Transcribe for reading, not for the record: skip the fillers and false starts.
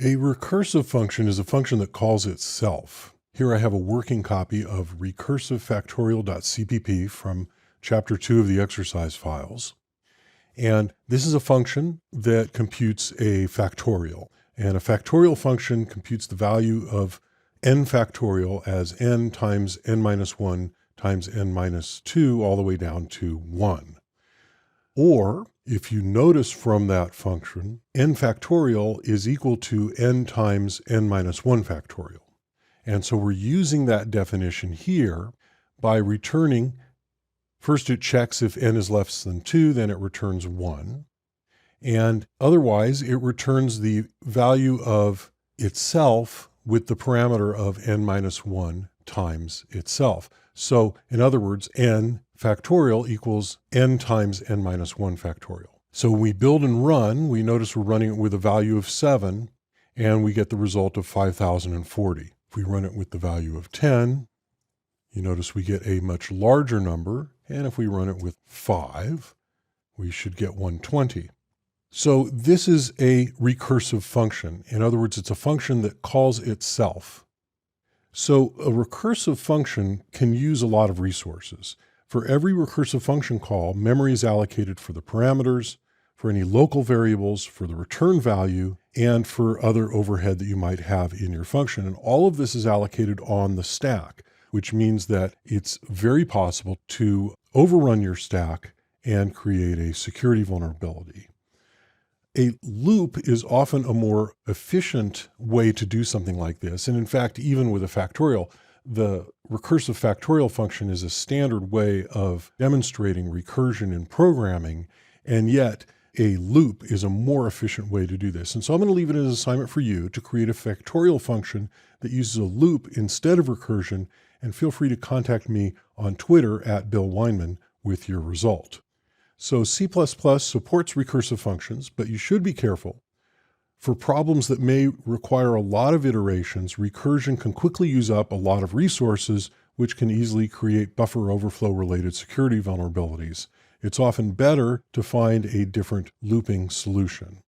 A recursive function is a function that calls itself. Here I have a working copy of recursivefactorial.cpp from chapter 2 of the exercise files. And this is a function that computes a factorial. And a factorial function computes the value of n factorial as n times n minus 1 times n minus 2 all the way down to 1. Or, if you notice from that function, n factorial is equal to n times n minus 1 factorial. And so we're using that definition here by returning, first it checks if n is less than 2, then it returns 1. And otherwise, it returns the value of itself with the parameter of n minus 1 times itself. So, in other words, n factorial equals n times n minus 1 factorial. So when we build and run, we notice we're running it with a value of 7, and we get the result of 5,040. If we run it with the value of 10, you notice we get a much larger number, and if we run it with 5, we should get 120. So this is a recursive function. In other words, it's a function that calls itself. So a recursive function can use a lot of resources. For every recursive function call, memory is allocated for the parameters, for any local variables, for the return value, and for other overhead that you might have in your function. And all of this is allocated on the stack, which means that it's very possible to overrun your stack and create a security vulnerability. A loop is often a more efficient way to do something like this. And in fact, even with a factorial, the recursive factorial function is a standard way of demonstrating recursion in programming, and yet a loop is a more efficient way to do this. And so I'm going to leave it as an assignment for you to create a factorial function that uses a loop instead of recursion, and feel free to contact me on Twitter at Bill Weinman with your result. So C++ supports recursive functions, but you should be careful. For problems that may require a lot of iterations, recursion can quickly use up a lot of resources, which can easily create buffer overflow related security vulnerabilities. It's often better to find a different looping solution.